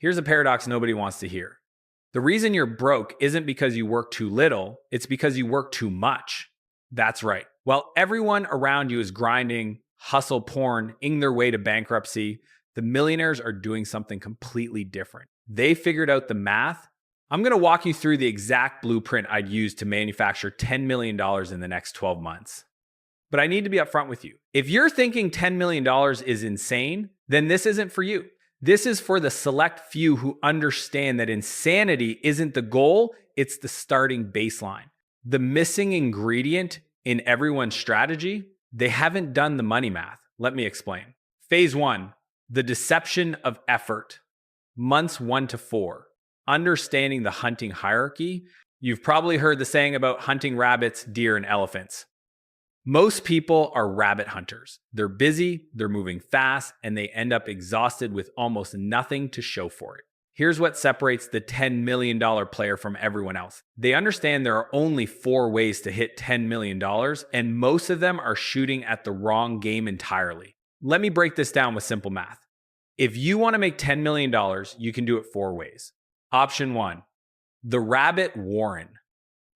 Here's a paradox nobody wants to hear. The reason you're broke isn't because you work too little, it's because you work too much. That's right. While everyone around you is grinding, hustle porn-ing their way to bankruptcy, the millionaires are doing something completely different. They figured out the math. I'm going to walk you through the exact blueprint I'd use to manufacture $10 million in the next 12 months. But I need to be upfront with you. If you're thinking $10 million is insane, then this isn't for you. This is for the select few who understand that insanity isn't the goal, it's the starting baseline. The missing ingredient in everyone's strategy, they haven't done the money math. Let me explain. Phase 1, the deception of effort. Months 1 to 4, understanding the hunting hierarchy. You've probably heard the saying about hunting rabbits, deer, and elephants. Most people are rabbit hunters. They're busy, they're moving fast, and they end up exhausted with almost nothing to show for it. Here's what separates the $10 million player from everyone else. They understand there are only 4 ways to hit $10 million, and most of them are shooting at the wrong game entirely. Let me break this down with simple math. If you want to make $10 million, you can do it 4 ways. Option 1, the rabbit warren.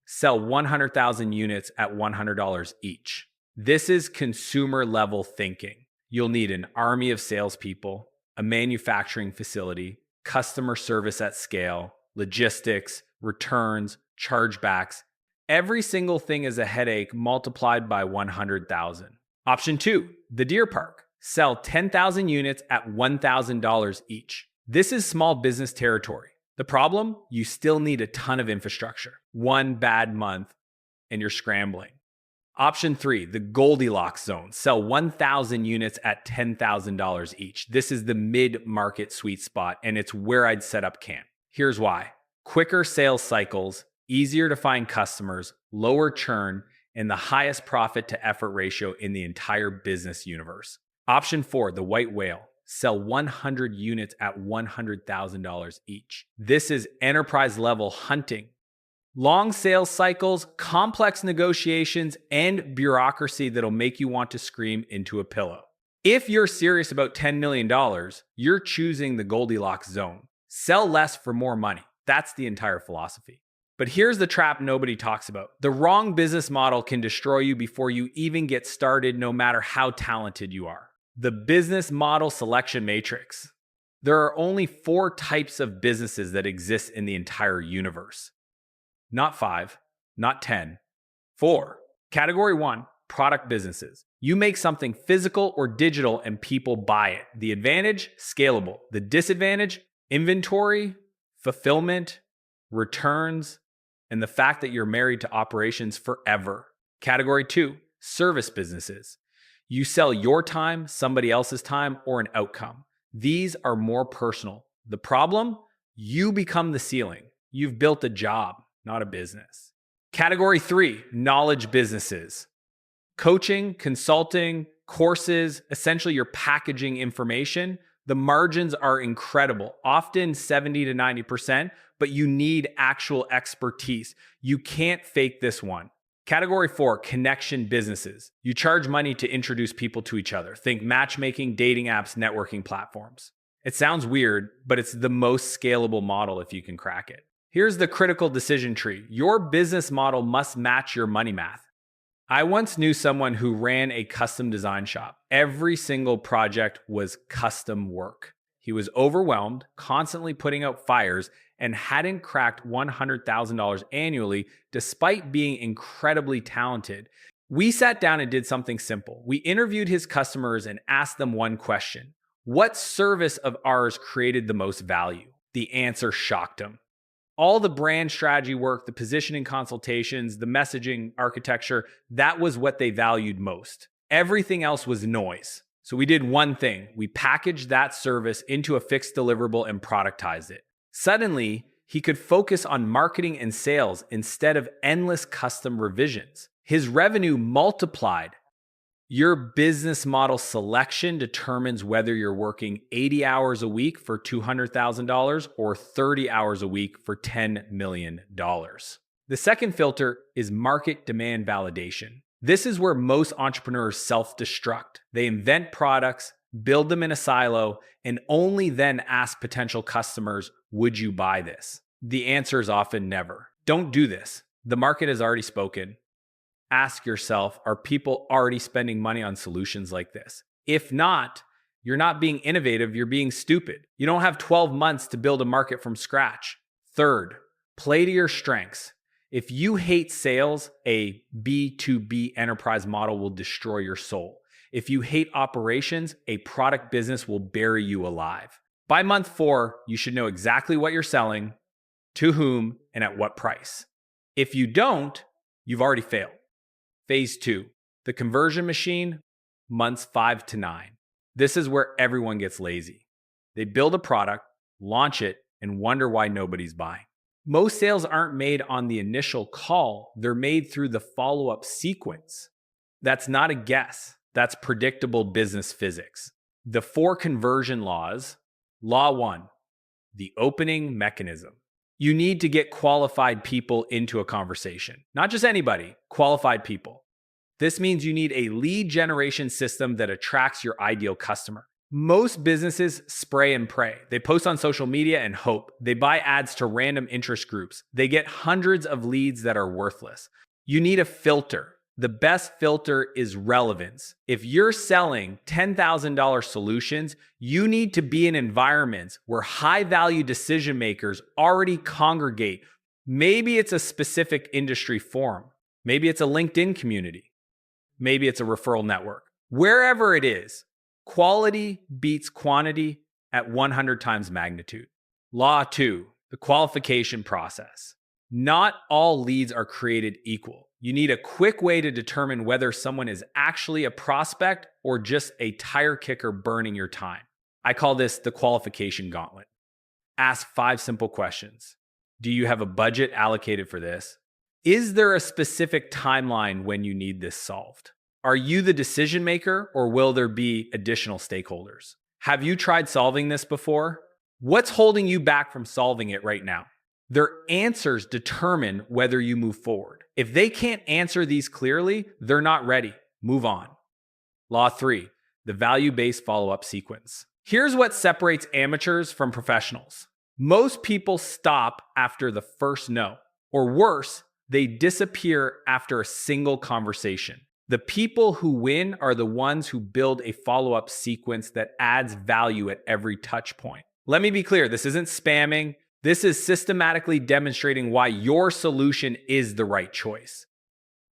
Sell 100,000 units at $100 each. This is consumer level thinking. You'll need an army of salespeople, a manufacturing facility, customer service at scale, logistics, returns, chargebacks. Every single thing is a headache multiplied by 100,000. Option 2, the deer park. Sell 10,000 units at $1,000 each. This is small business territory. The problem? You still need a ton of infrastructure. One bad month and you're scrambling. Option 3, the Goldilocks zone. Sell 1,000 units at $10,000 each. This is the mid-market sweet spot, and it's where I'd set up camp. Here's why. Quicker sales cycles, easier to find customers, lower churn, and the highest profit to effort ratio in the entire business universe. Option 4, the white whale. Sell 100 units at $100,000 each. This is enterprise level hunting. Long sales cycles, complex negotiations, and bureaucracy that'll make you want to scream into a pillow. If you're serious about $10 million, you're choosing the Goldilocks zone. Sell less for more money. That's the entire philosophy. But here's the trap nobody talks about. The wrong business model can destroy you before you even get started, no matter how talented you are. The business model selection matrix. There are only 4 types of businesses that exist in the entire universe. Not 5, not 10, 4. Category 1, product businesses. You make something physical or digital and people buy it. The advantage, scalable. The disadvantage, inventory, fulfillment, returns, and the fact that you're married to operations forever. Category 2, service businesses. You sell your time, somebody else's time, or an outcome. These are more personal. The problem? You become the ceiling. You've built a job, not a business. Category 3, knowledge businesses. Coaching, consulting, courses, essentially you're packaging information. The margins are incredible, often 70 to 90%, but you need actual expertise. You can't fake this one. Category 4, connection businesses. You charge money to introduce people to each other. Think matchmaking, dating apps, networking platforms. It sounds weird, but it's the most scalable model if you can crack it. Here's the critical decision tree. Your business model must match your money math. I once knew someone who ran a custom design shop. Every single project was custom work. He was overwhelmed, constantly putting out fires, and hadn't cracked $100,000 annually despite being incredibly talented. We sat down and did something simple. We interviewed his customers and asked them one question. What service of ours created the most value? The answer shocked him. All the brand strategy work, the positioning consultations, the messaging architecture, that was what they valued most. Everything else was noise. So we did one thing. We packaged that service into a fixed deliverable and productized it. Suddenly, he could focus on marketing and sales instead of endless custom revisions. His revenue multiplied. Your business model selection determines whether you're working 80 hours a week for $200,000 or 30 hours a week for $10 million. The second filter is market demand validation. This is where most entrepreneurs self-destruct. They invent products, build them in a silo, and only then ask potential customers, would you buy this? The answer is often never. Don't do this. The market has already spoken. Ask yourself, are people already spending money on solutions like this? If not, you're not being innovative, you're being stupid. You don't have 12 months to build a market from scratch. Third, play to your strengths. If you hate sales, a B2B enterprise model will destroy your soul. If you hate operations, a product business will bury you alive. By month 4, you should know exactly what you're selling, to whom, and at what price. If you don't, you've already failed. Phase 2, the conversion machine, months 5 to 9. This is where everyone gets lazy. They build a product, launch it, and wonder why nobody's buying. Most sales aren't made on the initial call, they're made through the follow-up sequence. That's not a guess, that's predictable business physics. The 4 conversion laws. Law 1, the opening mechanism. You need to get qualified people into a conversation. Not just anybody, qualified people. This means you need a lead generation system that attracts your ideal customer. Most businesses spray and pray. They post on social media and hope. They buy ads to random interest groups. They get hundreds of leads that are worthless. You need a filter. The best filter is relevance. If you're selling $10,000 solutions, you need to be in environments where high-value decision makers already congregate. Maybe it's a specific industry forum. Maybe it's a LinkedIn community. Maybe it's a referral network. Wherever it is, quality beats quantity at 100 times magnitude. Law 2, the qualification process. Not all leads are created equal. You need a quick way to determine whether someone is actually a prospect or just a tire kicker burning your time. I call this the qualification gauntlet. Ask 5 simple questions. Do you have a budget allocated for this? Is there a specific timeline when you need this solved? Are you the decision maker, or will there be additional stakeholders? Have you tried solving this before? What's holding you back from solving it right now? Their answers determine whether you move forward. If they can't answer these clearly, they're not ready. Move on. Law 3, the value-based follow-up sequence. Here's what separates amateurs from professionals. Most people stop after the first no, or worse, they disappear after a single conversation. The people who win are the ones who build a follow-up sequence that adds value at every touch point. Let me be clear, this isn't spamming. This is systematically demonstrating why your solution is the right choice.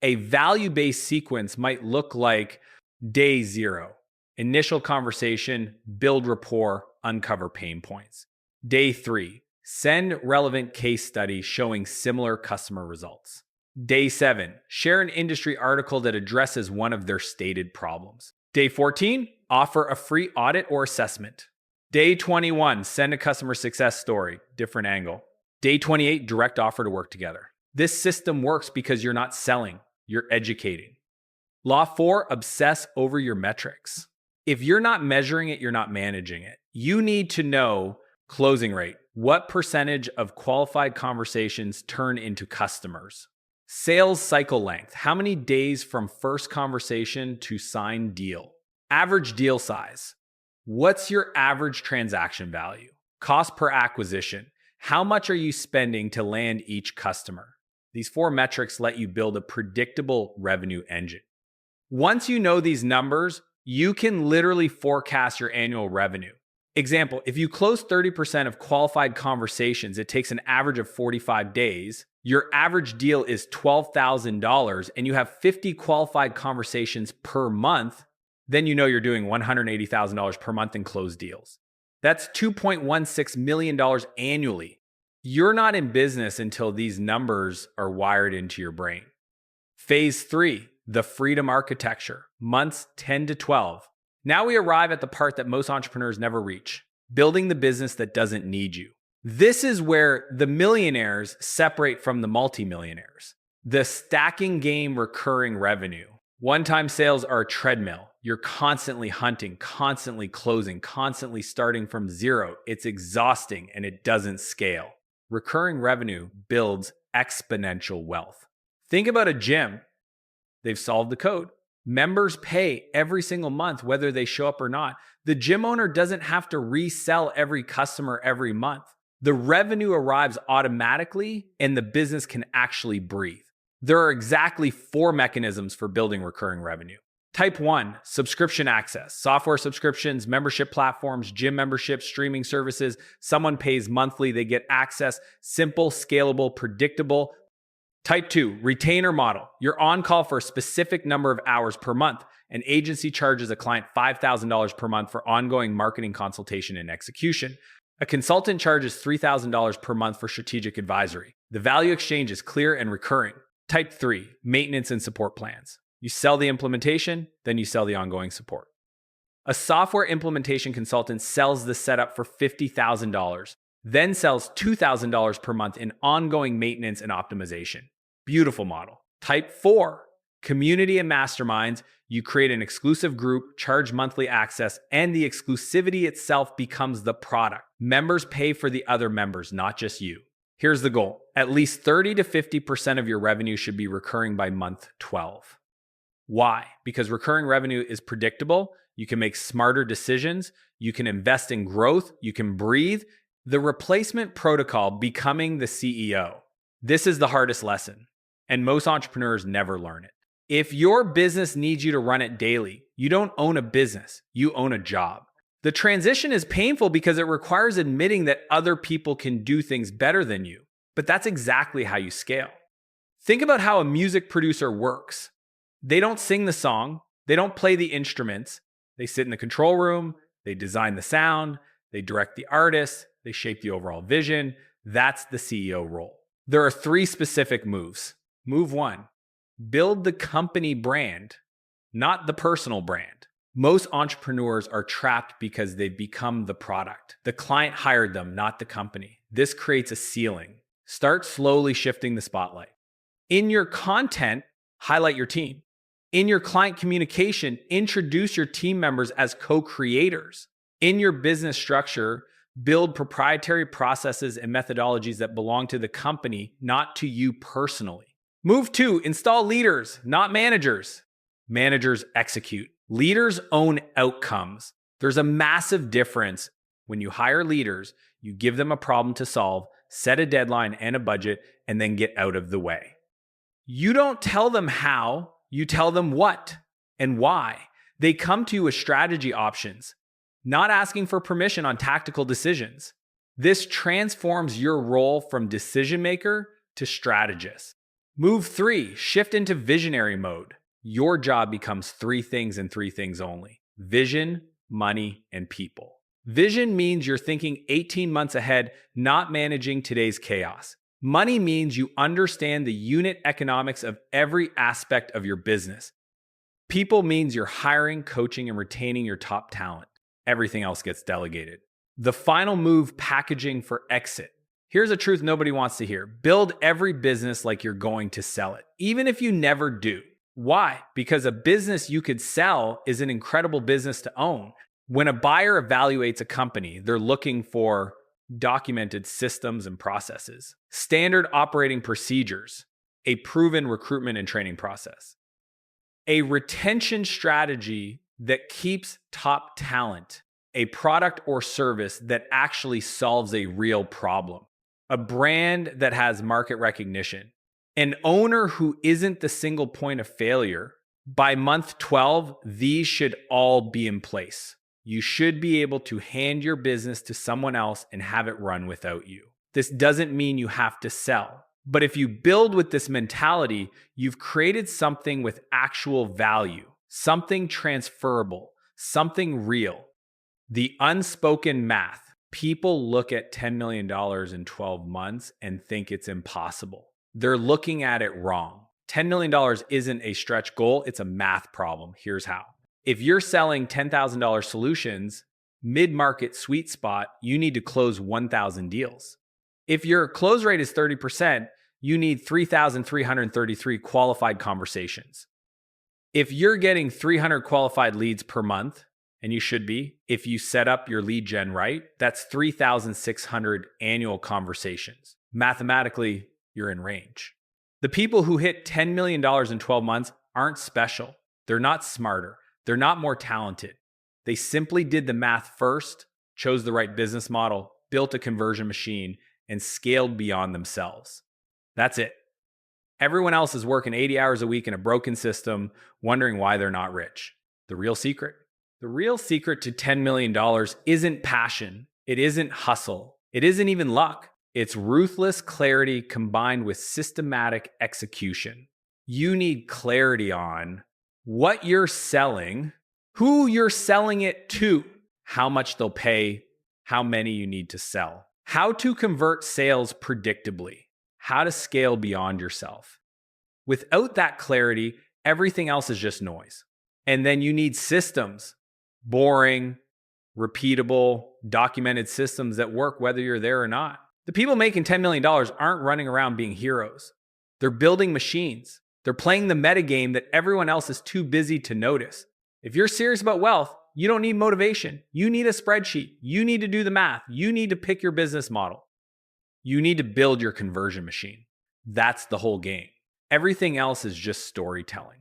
A value-based sequence might look like day 0, initial conversation, build rapport, uncover pain points. Day 3, send relevant case studies showing similar customer results. Day 7, share an industry article that addresses one of their stated problems. Day 14, offer a free audit or assessment. Day 21, send a customer success story, different angle. Day 28, direct offer to work together. This system works because you're not selling, you're educating. Law 4, obsess over your metrics. If you're not measuring it, you're not managing it. You need to know closing rate. What percentage of qualified conversations turn into customers? Sales cycle length. How many days from first conversation to signed deal? Average deal size. What's your average transaction value? Cost per acquisition. How much are you spending to land each customer? These 4 metrics let you build a predictable revenue engine. Once you know these numbers, you can literally forecast your annual revenue. Example, if you close 30% of qualified conversations, it takes an average of 45 days. Your average deal is $12,000 and you have 50 qualified conversations per month, then you know you're doing $180,000 per month in closed deals. That's $2.16 million annually. You're not in business until these numbers are wired into your brain. Phase 3, the freedom architecture, months 10 to 12. Now we arrive at the part that most entrepreneurs never reach, building the business that doesn't need you. This is where the millionaires separate from the multimillionaires. The stacking game recurring revenue. One-time sales are a treadmill. You're constantly hunting, constantly closing, constantly starting from zero. It's exhausting and it doesn't scale. Recurring revenue builds exponential wealth. Think about a gym. They've solved the code. Members pay every single month, whether they show up or not. The gym owner doesn't have to resell every customer every month. The revenue arrives automatically and the business can actually breathe. There are exactly 4 mechanisms for building recurring revenue. Type 1, subscription access, software subscriptions, membership platforms, gym memberships, streaming services. Someone pays monthly, they get access, simple, scalable, predictable. Type 2, retainer model. You're on call for a specific number of hours per month. An agency charges a client $5,000 per month for ongoing marketing consultation and execution. A consultant charges $3,000 per month for strategic advisory. The value exchange is clear and recurring. Type 3, maintenance and support plans. You sell the implementation, then you sell the ongoing support. A software implementation consultant sells the setup for $50,000, then sells $2,000 per month in ongoing maintenance and optimization. Beautiful model. Type 4, community and masterminds. You create an exclusive group, charge monthly access, and the exclusivity itself becomes the product. Members pay for the other members, not just you. Here's the goal. At least 30 to 50% of your revenue should be recurring by month 12. Why? Because recurring revenue is predictable. You can make smarter decisions. You can invest in growth. You can breathe. The replacement protocol, becoming the CEO. This is the hardest lesson, and most entrepreneurs never learn it. If your business needs you to run it daily, you don't own a business, you own a job. The transition is painful because it requires admitting that other people can do things better than you, but that's exactly how you scale. Think about how a music producer works. They don't sing the song, they don't play the instruments, they sit in the control room, they design the sound, they direct the artist, they shape the overall vision. That's the CEO role. There are 3 specific moves. Move 1, build the company brand, not the personal brand. Most entrepreneurs are trapped because they've become the product. The client hired them, not the company. This creates a ceiling. Start slowly shifting the spotlight. In your content, highlight your team. In your client communication, introduce your team members as co-creators. In your business structure, build proprietary processes and methodologies that belong to the company, not to you personally. Move 2, install leaders, not managers. Managers execute. Leaders own outcomes. There's a massive difference. When you hire leaders, you give them a problem to solve, set a deadline and a budget, and then get out of the way. You don't tell them how, you tell them what and why. They come to you with strategy options, not asking for permission on tactical decisions. This transforms your role from decision maker to strategist. Move 3, shift into visionary mode. Your job becomes 3 things and 3 things only: vision, money, and people. Vision means you're thinking 18 months ahead, not managing today's chaos. Money means you understand the unit economics of every aspect of your business. People means you're hiring, coaching, and retaining your top talent. Everything else gets delegated. The final move, packaging for exit. Here's a truth nobody wants to hear. Build every business like you're going to sell it, even if you never do. Why? Because a business you could sell is an incredible business to own. When a buyer evaluates a company, they're looking for documented systems and processes, standard operating procedures, a proven recruitment and training process, a retention strategy that keeps top talent, a product or service that actually solves a real problem, a brand that has market recognition, an owner who isn't the single point of failure. By month 12, these should all be in place. You should be able to hand your business to someone else and have it run without you. This doesn't mean you have to sell, but if you build with this mentality, you've created something with actual value, something transferable, something real. The unspoken math. People look at $10 million in 12 months and think it's impossible. They're looking at it wrong. $10 million isn't a stretch goal, it's a math problem. Here's how. If you're selling $10,000 solutions, mid-market sweet spot, you need to close 1,000 deals. If your close rate is 30%, you need 3,333 qualified conversations. If you're getting 300 qualified leads per month, and you should be, if you set up your lead gen right, that's 3,600 annual conversations. Mathematically, you're in range. The people who hit $10 million in 12 months aren't special. They're not smarter. They're not more talented. They simply did the math first, chose the right business model, built a conversion machine, and scaled beyond themselves. That's it. Everyone else is working 80 hours a week in a broken system, wondering why they're not rich. The real secret? The real secret to $10 million isn't passion. It isn't hustle. It isn't even luck. It's ruthless clarity combined with systematic execution. You need clarity on what you're selling, who you're selling it to, how much they'll pay, how many you need to sell, how to convert sales predictably, how to scale beyond yourself. Without that clarity, everything else is just noise. And then you need systems, boring, repeatable, documented systems that work whether you're there or not. The people making $10 million aren't running around being heroes. They're building machines. They're playing the metagame that everyone else is too busy to notice. If you're serious about wealth, you don't need motivation. You need a spreadsheet. You need to do the math. You need to pick your business model. You need to build your conversion machine. That's the whole game. Everything else is just storytelling.